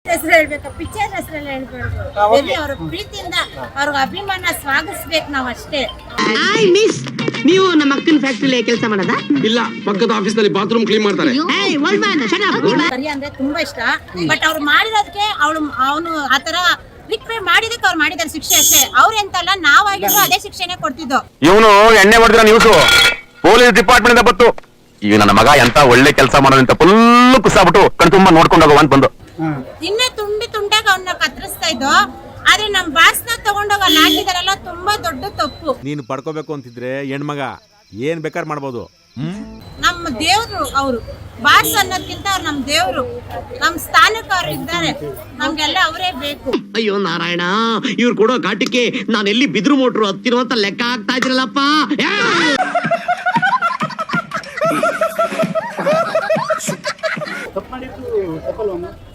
ಹೆಸರು ಹೇಳ್ಬೇಕು, ಪಿಕ್ಚರ್ ಹೆಸರೆಲ್ಲ ಹೇಳ್ಬಾರ್ದು. ಅವ್ರ ಪ್ರೀತಿಯಿಂದ ಅವ್ರಿಗೆ ಅಭಿಮಾನ ಸ್ವಾಗತಿಸ್ಬೇಕು ನಾವು ಅಷ್ಟೇ. ನೀವು ನಮ್ಮ ಅಕ್ಕನ ಫ್ಯಾಕ್ಟ್ರಿಲಿ ಕೆಲಸ ಮಾಡೋದಾ? ಇಲ್ಲ, ಪಕ್ಕದ ಆಫೀಸ್ ನಲ್ಲಿ ಬಾತ್ರೂಮ್ ಕ್ಲೀನ್ ಮಾಡ್ತಾರೆ. ಸರಿ ಅಂದ್ರೆ ತುಂಬಾ ಇಷ್ಟ. ಬಟ್ ಅವ್ರು ಮಾಡಿರೋದಕ್ಕೆ ಅವನು ಆತರ ರಿಕ್ವೆಸ್ಟ್ ಮಾಡಿದಕ್ಕೆ ಅವ್ರು ಮಾಡಿದಾರೆ ಶಿಕ್ಷೆ ಅಷ್ಟೇ. ಅವ್ರೆಂತಲ್ಲ, ನಾವಾಗಿದ್ರು ಅದೇ ಶಿಕ್ಷೆನೆ ಕೊಡ್ತಿದ್ದೋ. ಇವನು ಎಣ್ಣೆ ಹೊಡೆದಿರೋ ನ್ಯೂಸು ಪೊಲೀಸ್ ಡಿಪಾರ್ಟ್ಮೆಂಟ್ ಇಂದ ಬತ್ತು. ಈಗ ನನ್ನ ಮಗ ಎಂತ ಒಳ್ಳೆ ಕೆಲಸ ಮಾಡೋದಂತ ಫುಲ್ ಕುಸಾಬಿಟ್ಟು ಕಣ್ತುಂಬ ನೋಡ್ಕೊಂಡು ಹೋಗುವ ಅಂತ ಬಂದು ಇನ್ನೇ ತುಂಡಾಗ ಅವನ್ನ ಕತ್ತರಿಸ್ತಾ ಇದ್ದೋ. ಆದ್ರೆ ನಮ್ ಬಾಸ್ನ ತಗೊಂಡೋಗ ಹಾಕಿದಾರಲ್ಲ, ತುಂಬಾ ದೊಡ್ಡ ತಪ್ಪು. ನೀನು ಪಡ್ಕೋಬೇಕು ಅಂತಿದ್ರೆ ಹೆಣ್ಮಗ ಏನ್ ಬೇಕಾದ್ರೆ ಮಾಡ್ಬೋದು. ನಮ್ಮ ದೇವ್ರು ಅವರು, ಬಾಸ್ ಅನ್ನೋದ್ಕಿಂತ ಅವ್ರು ನಮ್ ದೇವ್ರು. ನಮ್ ಸ್ಥಾನಕ್ಕೆ ಅವ್ರು ಇದ್ದಾರೆ, ನಮ್ಗೆಲ್ಲ ಅವರೇ ಬೇಕು. ಅಯ್ಯೋ ನಾರಾಯಣ, ಇವ್ರು ಕೊಡೋ ಘಾಟಕ್ಕೆ ನಾನು ಎಲ್ಲಿ ಬಿದ್ರು ಮೋಟ್ರು ಹತ್ತಿರೋ ಅಂತ ಲೆಕ್ಕ ಆಗ್ತಾ ಇದ್ರಲ್ಲಪ್ಪ.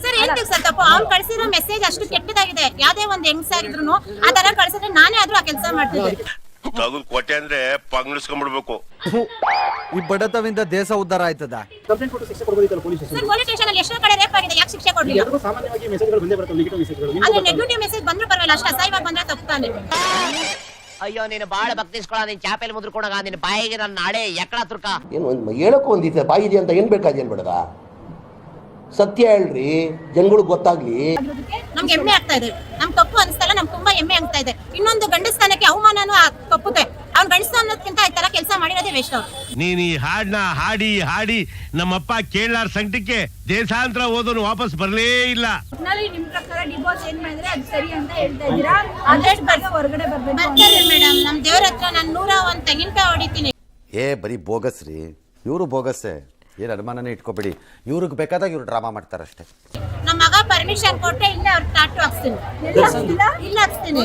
ಸರ್ ಹೇಳ್ತೀವಿ ಸರ್ ತಪ್ಪು. ಅವ್ನು ಕಳ್ಸಿರೋ ಮೆಸೇಜ್ ಅಷ್ಟು ಕೆಟ್ಟದಾಗಿದೆ. ಯಾವ್ದೇ ಒಂದ್ ಹೆಂಗ್ಸಾಗಿದ್ರು ಆ ತರ ಕಳ್ಸಿದ್ರೆ ನಾನೇ ಆದ್ರೂ ಆ ಕೆಲಸ ಮಾಡ್ತಿದ್ದೆ. ತಗದು ಕೊಟ್ಟೆ ಅಂದ್ರೆ ಪಂಗ್ಳಿಸ್ಕೊಂಡ್ಬಿಡ್ಬೇಕು. ಈ ಬಡತವಿಂದ ದೇಶ ಉದ್ಧಾರ ಆಯ್ತದ. ಸರ್ ಪೊಲೀಸ್ ಸ್ಟೇಷನ್ ಅಲ್ಲಿ ಎಷ್ಟೋ ಕಡೆ ರೇಪ್ ಆಗಿದೆ, ಯಾಕೆ ಶಿಕ್ಷೆ ಕೊಡ್ಲಿಲ್ಲ? ಅದೇ ನೆಗೆಟಿವ್ ಮೆಸೇಜ್ ಬಂದ್ರು ಪರವಾಗಿಲ್ಲ, ಅಷ್ಟು ಅಸಹ್ಯವಾಗಿ ಬಂದ್ರೆ ತಪ್ಪಾನೆ. ಅಯ್ಯೋ ನೀನು ಬಾಳ ಭಕ್ತಿಸ್ಕೊಳ, ನೀನ್ ಚಾಪೆಲ್ ಮುದ್ರಕೊಂಡಾಗ ನಿನ್ನ ಬಾಯಿಗೆ ನನ್ನ ನಾಳೆ ಎಕ್ಕಡ ತುರ್ಕ. ಏನು ಹೇಳಕ್ಕೂ ಒಂದಿತ್ತು ಬಾಯಿದೆ ಅಂತ ಏನ್ ಬೇಕಾದೇನ್ ಬೇಡದ? ಸತ್ಯ ಹೇಳ್ರಿ, ಜನಗಳಿಗೆ ಗೊತ್ತಾಗ್ಲಿ. ನಮ್ಗೆ ಹೆಮ್ಮೆ ಆಗ್ತಾ ಇದೆ. ನಮ್ ತಪ್ಪು ಅನಿಸ್ತಲ್ಲ, ನಮ್ಗೆ ತುಂಬಾ ಹೆಮ್ಮೆ ಆಗ್ತಾ ಇದೆ. ಇನ್ನೊಂದು ಗಂಡಸ್ಥಾನಕ್ಕೆ ಅವಮಾನನೂ ತಪ್ಪುತ್ತೆ. ಅವ್ನ್ ಗಂಡಸ್ಥ ಅನ್ನೋದಕ್ಕಿಂತ ಈ ತರ ಕೆಲಸ ಮಾಡಿರೋದೇ ವೇಸ್ಟ್. ಅವ್ರು ನೀನ್ ಈ ಹಾಡ್ನ ಹಾಡಿ ಹಾಡಿ ನಮ್ಮಪ್ಪ ಕೇಳಾರ ಸಂಕಟಕ್ಕೆ ದೇಶಾಂತರ ಓದೋನು ವಾಪಸ್ ಬರ್ಲೇ ಇಲ್ಲ. ನಿಮ್ ಪ್ರಕಾರ ಡಿವೋರ್ಸ್ ಏನ್ ಮಾಡಿದ್ರೆ ಅದು ಸರಿ ಅಂತ ಹೇಳ್ತಾ ಇದ್ದೀರಾ? ಹೊರಗಡೆ ಬರ್ತಾರೆ ಮೇಡಮ್. ನಮ್ ದೇವ್ರ ಹತ್ರ ನಾನು 101 ತೆಂಗಿನಕಾಯಿ ಹೊಡಿತೀನಿ. ಬರೀ ಬೋಗಸ್ ರೀ, ಇವರು ಬೋಗಸ್ಸೇ, ಏನು ಅನುಮಾನನೇ ಇಟ್ಕೋಬೇಡಿ. ಇವ್ರಿಗೆ ಬೇಕಾದಾಗ ಇವ್ರು ಡ್ರಾಮಾ ಮಾಡ್ತಾರಷ್ಟೇ. ನಮ್ಮ ಮಗ ಪರ್ಮಿಷನ್ ಕೊಟ್ಟೆ ಇಲ್ಲ, ಅವ್ರು ಟಾಟು ಹಾಕ್ಸ್ತೀನಿ. ಇಲ್ಲ ಹಾಕ್ಸ್ತೀನಿ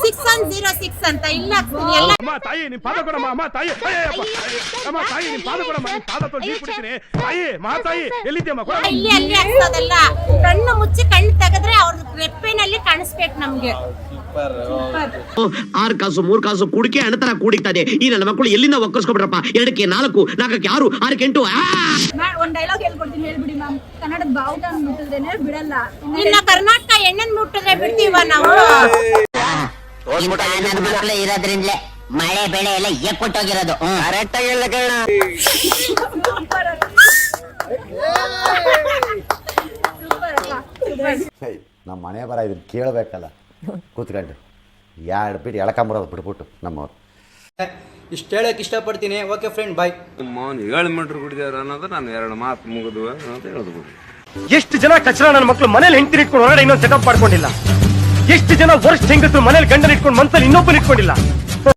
6106 ಅಂತ ಇಲ್ಲ ಹಾಕ್ಸ್ತೀನಿ. ಎಲ್ಲ ತಾಯಿ ನಿಮ್ ಪಾದ ಕೊಡಮ್ಮ, ಅಮ್ಮ ತಾಯಿ, ಅಮ್ಮ ತಾಯಿ ನಿಮ್ ಪಾದ ಕೊಡಮ್ಮ, ನಿಮ್ ಪಾದ ತೊಳೆದು ನೀರು ಕುಡಿತೀನಿ. ತಾಯಿ ಮಹಾತಾಯಿ ಎಲ್ಲಿದ್ಯಮ್ಮ? ಇಲ್ಲಿ ಅಲ್ಲಿ ಹಾಕ್ಸೋದಲ್ಲ, ಕಣ್ಣು ಮುಚ್ಚಿ ಕಣ್ಣು ತೆಗೆದ್ರೆ ಅವ್ರ ರೆಪ್ಪೆನಲ್ಲಿ ಕಾಣಿಸ್ಬೇಕು ನಮ್ಗೆ. 6 ಕಾಸು 3 ಕಾಸು ಕುಡಿಕೆ ಹಣತರ ಕೂಡಿಕ್ತದೆ. ಈ ನನ್ನ ಮಕ್ಕಳು ಎಲ್ಲಿಂದ ಒಕ್ಕರ್ಸ್ಕೊಬಿಟ್ರಪ್ಪ? 2ಕ್ಕೆ 4, 4ಕ್ಕೆ 6, 6ಕ್ಕೆ 8. ಒಂದ್ ಡೈಲಾಗ್ ಹೇಳ್ಕೊಡ್ತೀನಿ, ಹೇಳ್ಬಿಡಿ ಮ್ಯಾಮ್. ಕನ್ನಡದ ಬಾವುಟ ಮುಟ್ಟಿದ್ರೇನೆ ಬಿಡಲ್ಲ. ಇನ್ನ ಕರ್ನಾಟಕ ಎಣ್ಣೆನ್ ಮುಟ್ಟಿದ್ರೆ ಬಿಡ್ತೀವ ನಾವು. ಮಕ್ಕಳು ಇರೋದ್ರಿಂದಲೇ ಮಳೆ ಬೆಳೆ ಎಲ್ಲ ಎಕ್ಕೊಟ್ಟೋಗಿರೋದು. ಕರೆಕ್ಟ್ ಆಗಿ ಹೇಳ ಕೇಳ. ನಮ್ಮ ಮನೆ ಬರ ಇದನ್ನ ಕೇಳಬೇಕಲ್ಲ, ಕೂತ್ಕೊಂಡು 2 ಬಿಟ್ಟು ಎಳ್ಕೊಂಬರೋದು ಬಿಟ್ಬಿಟ್ಟು ನಮ್ಮವ್ರು. ಇಷ್ಟು ಹೇಳಕ್ಕೆ ಇಷ್ಟಪಡ್ತೀನಿ. ಓಕೆ ಫ್ರೆಂಡ್, ಬಾಯ್. 7 ಮೀಟರ್ ಕುಡಿದಾರ ಅನ್ನೋದು ನಾನು 2 ಮಾತು ಮುಗಿದ್ವು ಅಂತ ಹೇಳೋದು. ಎಷ್ಟು ಜನ ಕಚರ ನನ್ನ ಮಕ್ಕಳು ಮನೇಲಿ ಹೆಂಡತಿ ಇಟ್ಕೊಂಡು ಹೊರಗಡೆ ಇನ್ನೊಂದು ಸೆಟಪ್ ಮಾಡ್ಕೊಂಡಿಲ್ಲ. ಎಷ್ಟು ಜನ ವರ್ಷ ಹೆಂಗಸರು ಮನೇಲಿ ಗಂಡನ ಇಟ್ಕೊಂಡು ಮನ್ಸಲ್ಲಿ ಇನ್ನೊಬ್ಬನ ಇಟ್ಕೊಂಡಿಲ್ಲ.